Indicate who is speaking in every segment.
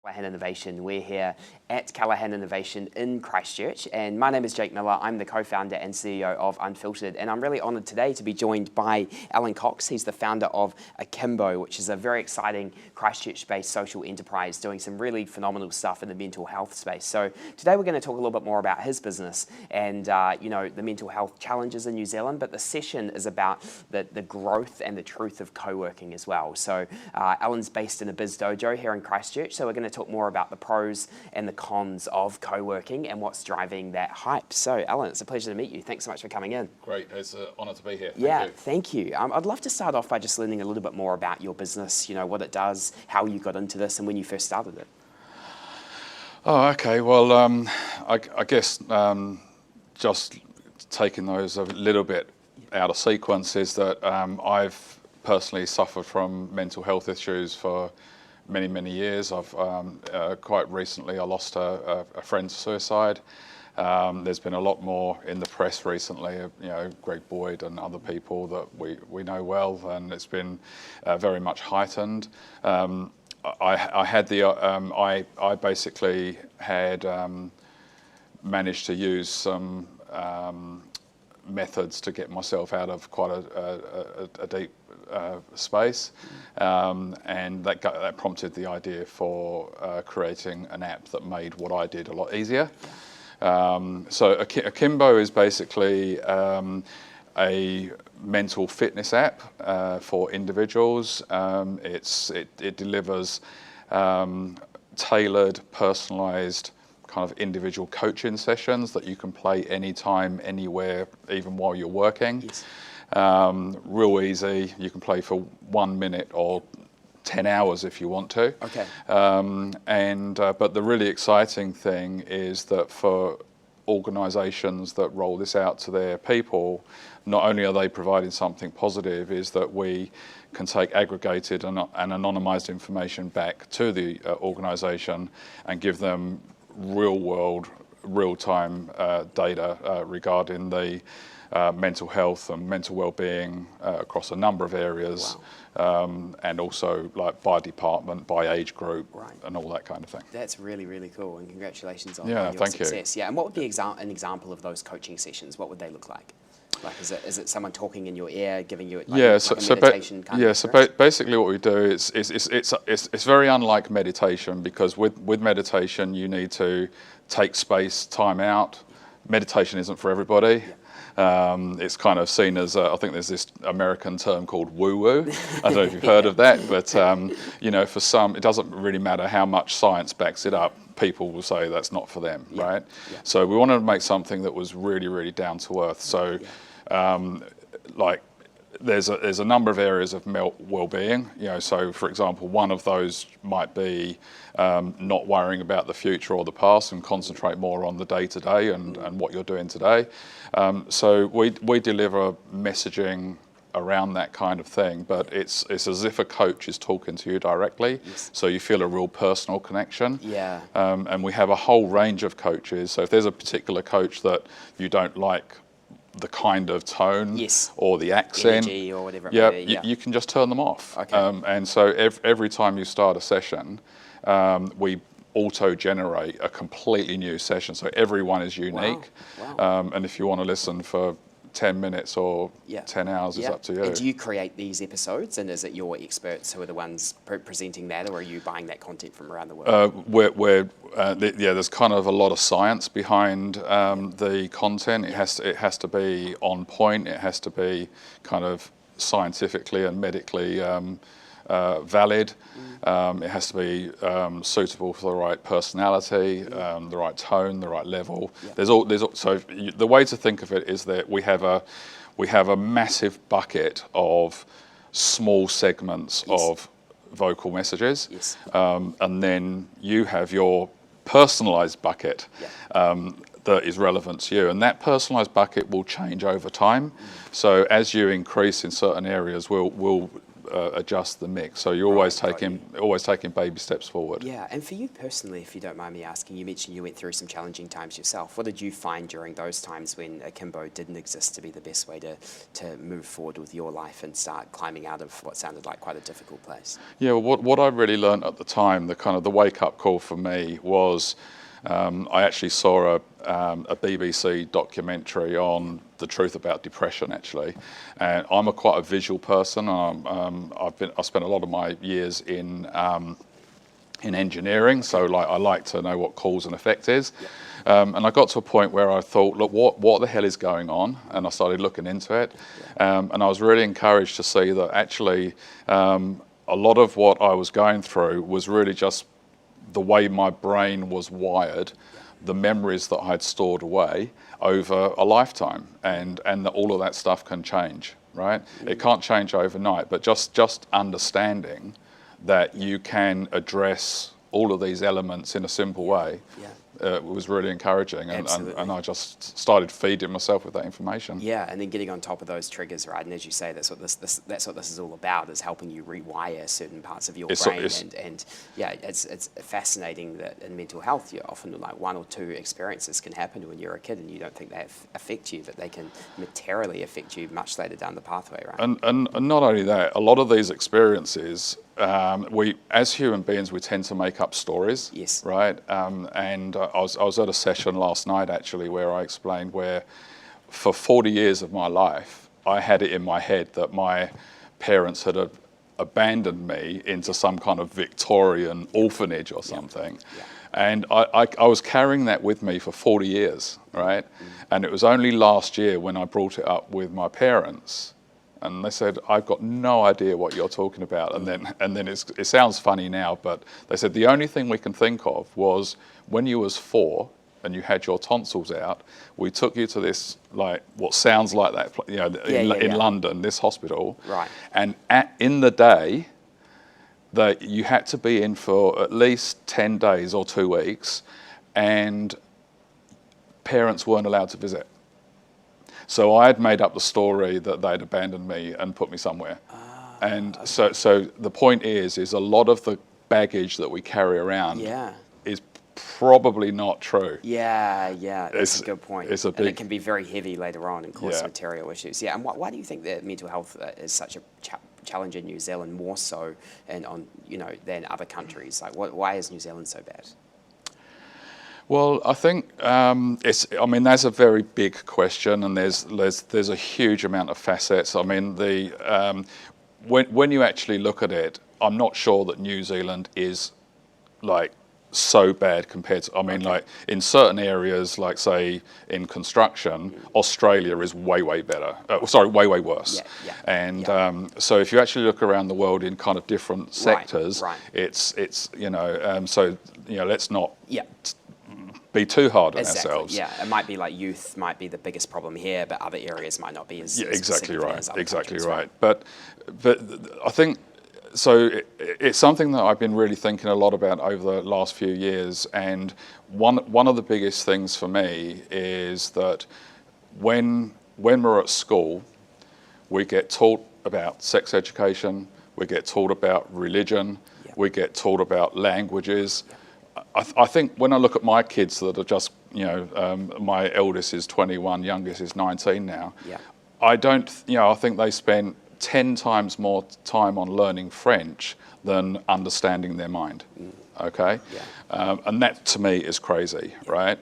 Speaker 1: Callaghan Innovation. We're here at Callaghan Innovation in Christchurch, and my name is Jake Miller. I'm the co-founder and CEO of Unfiltered, and I'm really honoured today to be joined by Alan Cox. He's the founder of Akimbo, which is a very exciting Christchurch-based social enterprise doing some really phenomenal stuff in the mental health space. So today we're going to talk a little bit more about his business and the mental health challenges in New Zealand, but the session is about the growth and the truth of co-working as well. So Alan's based in a biz dojo here in Christchurch, so we're going to talk more about the pros and the cons of co-working and what's driving that hype. So Alan, it's a pleasure to meet you. Thanks so much for coming in.
Speaker 2: Great, it's an honour to be here.
Speaker 1: Thank you. I'd love to start off by just learning a little bit more about your business, what it does, how you got into this and when you first started it.
Speaker 2: Oh, okay, well, I guess just taking those a little bit out of sequence is that I've personally suffered from mental health issues for many years. I've quite recently I lost a friend to suicide. There's been a lot more in the press recently, Greg Boyd and other people that we know well, and it's been very much heightened. I basically had managed to use some methods to get myself out of quite a deep space, and that prompted the idea for creating an app that made what I did a lot easier. So Akimbo is basically a mental fitness app for individuals. It delivers tailored, personalised kind of individual coaching sessions that you can play anytime, anywhere, even while you're working.
Speaker 1: Yes.
Speaker 2: Real easy. You can play for 1 minute or 10 hours if you want to.
Speaker 1: Okay.
Speaker 2: But the really exciting thing is that for organisations that roll this out to their people, not only are they providing something positive, is that we can take aggregated and anonymised information back to the organisation and give them real-world, real-time data regarding the mental health and mental well-being across a number of areas.
Speaker 1: Wow.
Speaker 2: And also like by department, by age group,
Speaker 1: right,
Speaker 2: and all that kind of thing.
Speaker 1: That's really cool, and congratulations on
Speaker 2: your
Speaker 1: success. Yeah, and what would be an example of those coaching sessions? What would they look like? Like, is it someone talking in your ear, giving you a meditation kind of experience?
Speaker 2: Basically what we do is it's very unlike meditation, because with meditation you need to take space, time out. Meditation isn't for everybody. Yeah. It's kind of seen as, I think there's this American term called woo-woo. I don't know if you've heard of that, but for some, it doesn't really matter how much science backs it up. People will say that's not for them, right? Yeah. So we wanted to make something that was really down to earth. So, there's a number of areas of well-being. So for example, one of those might be not worrying about the future or the past and concentrate more on the day-to-day and what you're doing today. So we deliver messaging around that kind of thing, but it's as if a coach is talking to you directly.
Speaker 1: Yes.
Speaker 2: So you feel a real personal connection.
Speaker 1: Yeah.
Speaker 2: And we have a whole range of coaches. So if there's a particular coach that you don't like the kind of tone,
Speaker 1: yes,
Speaker 2: or the accent,
Speaker 1: energy or whatever it may be,
Speaker 2: you can just turn them off.
Speaker 1: Okay.
Speaker 2: And so every time you start a session, we auto-generate a completely new session. So everyone is unique.
Speaker 1: Wow.
Speaker 2: And if you want to listen for 10 minutes or 10 hours, it's up to you.
Speaker 1: And do you create these episodes, and is it your experts who are the ones presenting that, or are you buying that content from around the world?
Speaker 2: There's kind of a lot of science behind the content. It has to be on point. It has to be kind of scientifically and medically valid. It has to be suitable for the right personality, the right tone, the right level. Yeah. So the way to think of it is that we have a massive bucket of small segments of vocal messages, and then you have your personalised bucket that is relevant to you, and that personalised bucket will change over time. So as you increase in certain areas, we'll adjust the mix. So you're always taking baby steps forward.
Speaker 1: Yeah, and for you personally, if you don't mind me asking, you mentioned you went through some challenging times yourself. What did you find during those times when Akimbo didn't exist to be the best way to move forward with your life and start climbing out of what sounded like quite a difficult place?
Speaker 2: Yeah, well, what I really learned at the time, the wake up call for me was I actually saw a BBC documentary on the truth about depression, actually, and I'm quite a visual person. I spent a lot of my years in engineering, so like I like to know what cause and effect is. And I got to a point where I thought, look, what the hell is going on? And I started looking into it, and I was really encouraged to see that actually a lot of what I was going through was really just the way my brain was wired, the memories that I'd stored away over a lifetime, and that all of that stuff can change, right? It can't change overnight, but just understanding that you can address all of these elements in a simple way was really encouraging, and I just started feeding myself with that information.
Speaker 1: Yeah, and then getting on top of those triggers, right? And as you say, that's what this is all about, is helping you rewire certain parts of your brain. And yeah, it's fascinating that in mental health, you're often like one or two experiences can happen when you're a kid, and you don't think they affect you, but they can materially affect you much later down the pathway, right?
Speaker 2: And not only that, a lot of these experiences, we as human beings, we tend to make up stories.
Speaker 1: Yes.
Speaker 2: Right. And I was at a session last night actually where I explained where for 40 years of my life I had it in my head that my parents had abandoned me into some kind of Victorian orphanage or something. And I was carrying that with me for 40 years, right? And it was only last year when I brought it up with my parents, and they said, I've got no idea what you're talking about. And then it sounds funny now, but they said the only thing we can think of was when you was 4 and you had your tonsils out, we took you to this, like, what sounds like that, in London, this hospital.
Speaker 1: Right.
Speaker 2: And in the day that you had to be in for at least 10 days or 2 weeks, and parents weren't allowed to visit. So I had made up the story that they'd abandoned me and put me somewhere. And so the point is a lot of the baggage that we carry around is probably not true.
Speaker 1: Yeah, that's a good point.
Speaker 2: And
Speaker 1: it can be very heavy later on and cause material issues. Yeah, and why do you think that mental health is such a challenge in New Zealand, more so than other countries? Like, why is New Zealand so bad?
Speaker 2: Well, I think that's a very big question, and there's a huge amount of facets. I mean, when you actually look at it, I'm not sure that New Zealand is like so bad compared to, like in certain areas, like say in construction, Australia is way better. Way worse. And so if you actually look around the world in kind of different sectors, it's let's not be too hard on ourselves.
Speaker 1: Yeah, it might be like youth might be the biggest problem here, but other areas might not be as
Speaker 2: exactly right.
Speaker 1: as other
Speaker 2: Exactly
Speaker 1: countries,
Speaker 2: right. But I think so. It's something that I've been really thinking a lot about over the last few years, and one of the biggest things for me is that when we're at school, we get taught about sex education, we get taught about religion, we get taught about languages. I think when I look at my kids that are just, my eldest is 21, youngest is 19 now. I think they spend 10 times more time on learning French than understanding their mind. Okay, and that to me is crazy, right?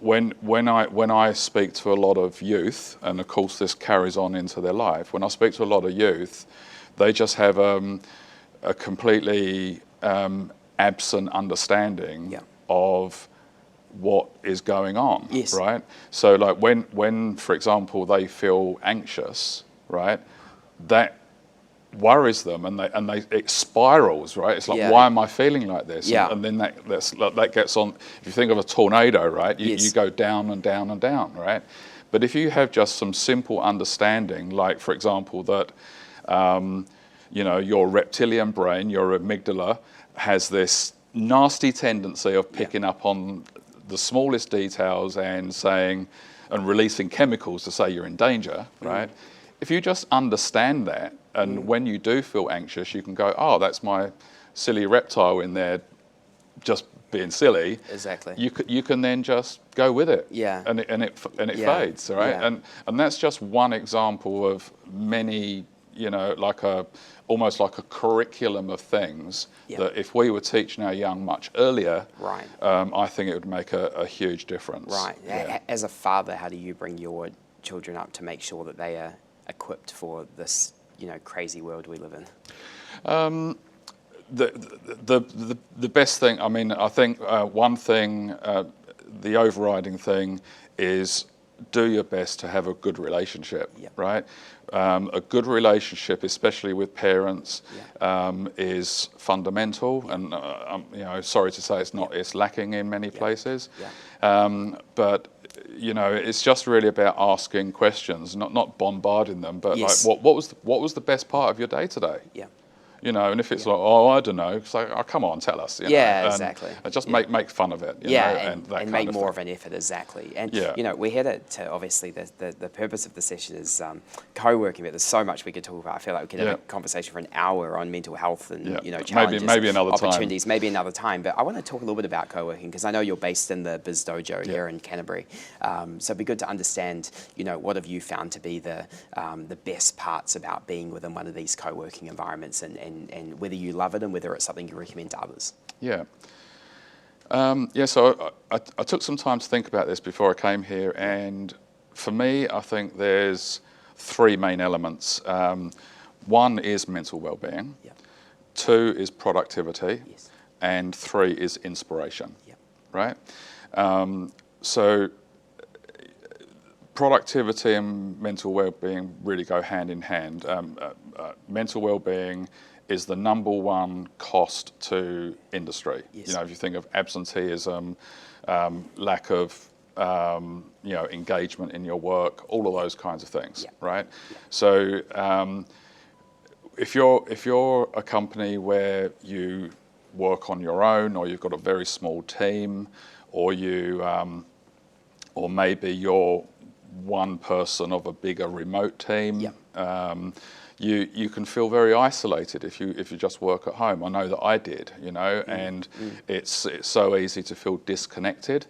Speaker 2: When I speak to a lot of youth, and of course this carries on into their life. When I speak to a lot of youth, they just have a completely absent understanding of what is going on, right? So like when, for example, they feel anxious, right, that worries them, and it spirals, right? It's like, why am I feeling like this? And then that gets on. If you think of a tornado, right, you go down and down and down, right? But if you have just some simple understanding, like for example that your reptilian brain, your amygdala, has this nasty tendency of picking up on the smallest details and releasing chemicals to say you're in danger, right? If you just understand that, And when you do feel anxious, you can go, oh, that's my silly reptile in there just being silly.
Speaker 1: Exactly.
Speaker 2: You can then just go with it.
Speaker 1: Yeah.
Speaker 2: And it fades, right?
Speaker 1: Yeah.
Speaker 2: And that's just one example of many, almost like a curriculum of things that if we were teaching our young much earlier,
Speaker 1: right.
Speaker 2: I think it would make a huge difference.
Speaker 1: Right.
Speaker 2: Yeah.
Speaker 1: As a father, how do you bring your children up to make sure that they are equipped for this, crazy world we live in?
Speaker 2: The best thing, I think one thing, the overriding thing is do your best to have a good relationship, right? A good relationship, especially with parents, is fundamental, and sorry to say it's lacking in many places. But it's just really about asking questions, not bombarding them, but like, what was the best part of your day today?
Speaker 1: Yeah.
Speaker 2: And if it's like, oh, I don't know, it's like, oh, come on, tell us.
Speaker 1: Exactly.
Speaker 2: And just make fun of it.
Speaker 1: And make more of an effort, exactly. And we had it to, obviously the purpose of the session is co-working, but there's so much we could talk about. I feel like we could have a conversation for an hour on mental health and challenges,
Speaker 2: maybe another
Speaker 1: opportunities,
Speaker 2: time.
Speaker 1: Maybe another time. But I want to talk a little bit about co-working because I know you're based in the Biz Dojo here in Canterbury. So it'd be good to understand, what have you found to be the best parts about being within one of these co-working environments and whether you love it and whether it's something you recommend to others.
Speaker 2: Yeah. So I took some time to think about this before I came here, and for me, I think there's three main elements. One is mental well-being, two is productivity, and three is inspiration, right? So productivity and mental well-being really go hand in hand. Mental well-being is the number one cost to industry. If you think of absenteeism, lack of engagement in your work, all of those kinds of things, right? So if you're a company where you work on your own, or you've got a very small team, or or maybe you're one person of a bigger remote team. You can feel very isolated if you just work at home. I know that I did, and it's so easy to feel disconnected.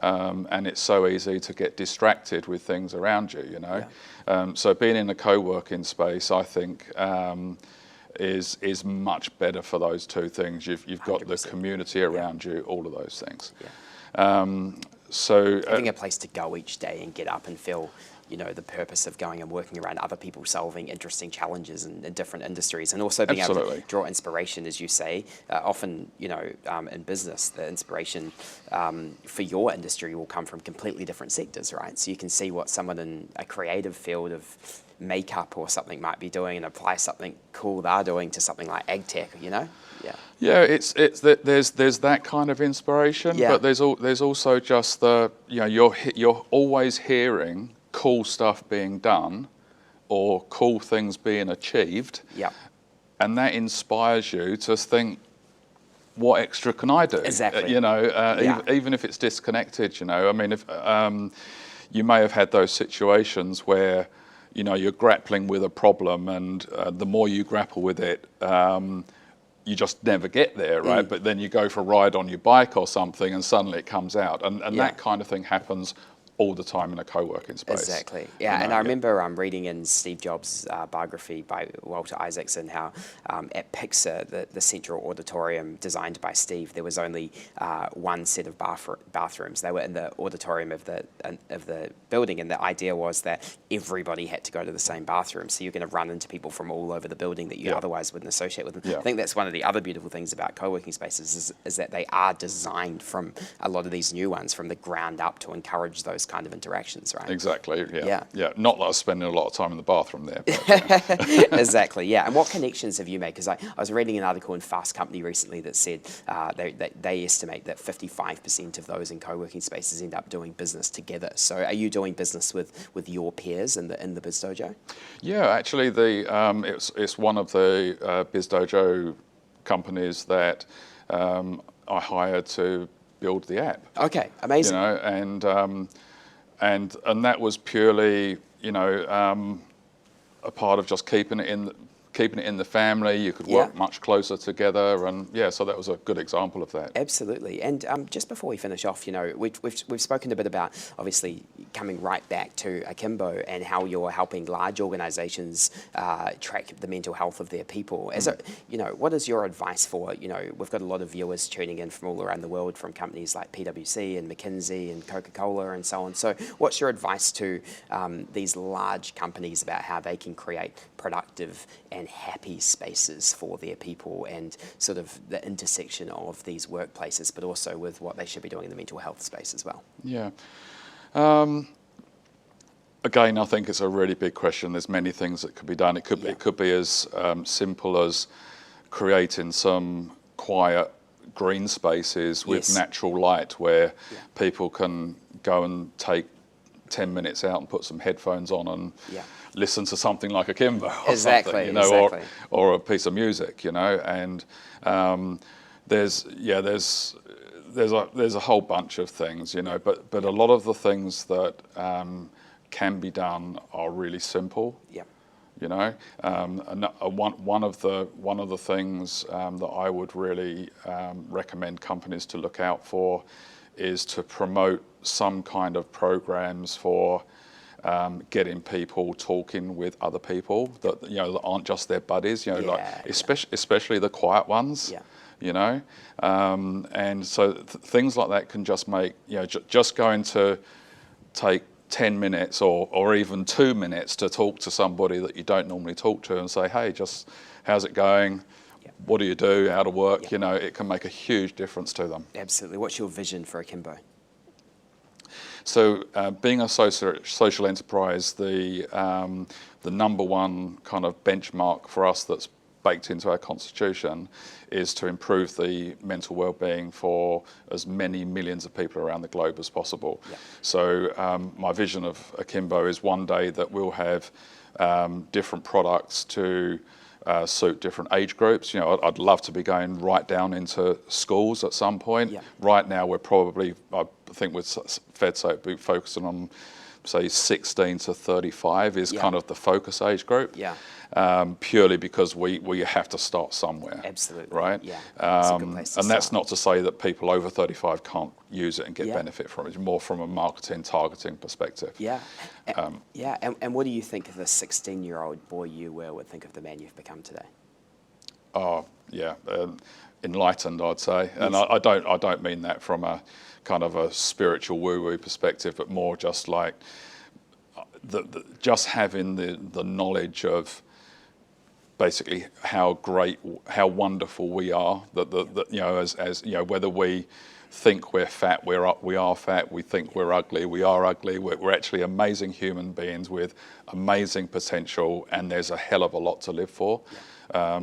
Speaker 2: And it's so easy to get distracted with things around you, So being in a co-working space, I think, is much better for those two things. You've got 100%. The community around you, all of those things. So
Speaker 1: having a place to go each day and get up and feel, the purpose of going and working around other people solving interesting challenges in different industries, and also being able to draw inspiration, as you say. Often, in business, the inspiration for your industry will come from completely different sectors, right? So you can see what someone in a creative field of makeup or something might be doing and apply something cool they're doing to something like ag tech,
Speaker 2: it's there's that kind of inspiration, but there's also just you're always hearing cool stuff being done or cool things being achieved, and that inspires you to think, what extra can I do?
Speaker 1: Exactly.
Speaker 2: Even if it's disconnected, if you may have had those situations where you're grappling with a problem, and the more you grapple with it, you just never get there, right? But then you go for a ride on your bike or something, and suddenly it comes out, and that kind of thing happens all the time in a co-working space.
Speaker 1: Exactly. And I remember reading in Steve Jobs' biography by Walter Isaacson how at Pixar, the central auditorium designed by Steve, there was only one set of bathrooms. They were in the auditorium of the building, and the idea was that everybody had to go to the same bathroom. So you're going to run into people from all over the building that you otherwise wouldn't associate with them. I think that's one of the other beautiful things about co-working spaces is that they are designed from a lot of these new ones from the ground up to encourage those kind of interactions, right?
Speaker 2: Exactly. Not like spending a lot of time in the bathroom there. But,
Speaker 1: Exactly. And what connections have you made? Because I was reading an article in Fast Company recently that said they estimate that 55% of those in co-working spaces end up doing business together. So are you doing business with your peers in the Biz Dojo?
Speaker 2: Yeah, actually, it's one of the Biz Dojo companies that I hired to build the app.
Speaker 1: Okay, amazing.
Speaker 2: And that was purely, a part of just keeping keeping it in the family. You could work much closer together, and so that was a good example of that.
Speaker 1: Absolutely. And just before we finish off, we've spoken a bit about obviously coming right back to Akimbo and how you're helping large organisations track the mental health of their people. What is your advice for, we've got a lot of viewers tuning in from all around the world, from companies like PwC and McKinsey and Coca-Cola and so on. So what's your advice to these large companies about how they can create productive and happy spaces for their people, and sort of the intersection of these workplaces, but also with what they should be doing in the mental health space as well?
Speaker 2: Yeah. Again, I think it's a really big question. There's many things that could be done. It could be as simple as creating some quiet green spaces with natural light where people can go and take 10 minutes out and put some headphones on and listen to something like Akimbo or something, or a piece of music, and there's a whole bunch of things, but a lot of the things that can be done are really simple. And one of the things that I would really recommend companies to look out for is to promote some kind of programs for getting people talking with other people that that aren't just their buddies, especially the quiet ones. And so things like that can just make just going to take 10 minutes or even 2 minutes to talk to somebody that you don't normally talk to and say, hey, just how's it going? What do you do out of work? It can make a huge difference to them.
Speaker 1: Absolutely. What's your vision for Akimbo?
Speaker 2: So being a social enterprise, the number one kind of benchmark for us that's baked into our constitution is to improve the mental well-being for as many millions of people around the globe as possible. So my vision of Akimbo is one day that we'll have different products to suit different age groups. I'd love to be going right down into schools at some point. Right now we're probably, I think we're fair to say, be focusing on, say, 16 to 35 is kind of the focus age group. Purely because we have to start somewhere.
Speaker 1: Absolutely.
Speaker 2: Right?
Speaker 1: It's a good place to
Speaker 2: and that's
Speaker 1: start.
Speaker 2: not to say that people over 35 can't use it and get benefit from it. It's more from a marketing targeting perspective.
Speaker 1: And what do you think of the 16-year-old boy you were would think of the man you've become today?
Speaker 2: Enlightened, I'd say. And I don't mean that from a kind of a spiritual woo-woo perspective, but more just like just having the knowledge of basically how great, how wonderful we are. As whether we think we're fat, we are fat. We think we're ugly, we are ugly. We're actually amazing human beings with amazing potential, and there's a hell of a lot to live for. A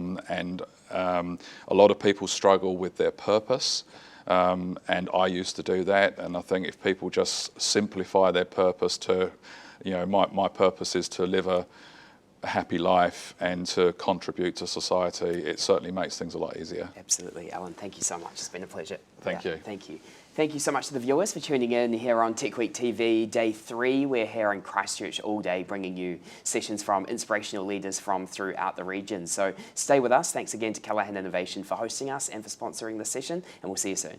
Speaker 2: lot of people struggle with their purpose, and I used to do that. And I think if people just simplify their purpose to, my purpose is to live a happy life and to contribute to society, it certainly makes things a lot easier.
Speaker 1: Absolutely. Alan, thank you so much. It's been a pleasure.
Speaker 2: Thank you.
Speaker 1: Thank you. Thank you so much to the viewers for tuning in here on Techweek TV, Day 3. We're here in Christchurch all day, bringing you sessions from inspirational leaders from throughout the region. So stay with us. Thanks again to Callaghan Innovation for hosting us and for sponsoring this session, and we'll see you soon.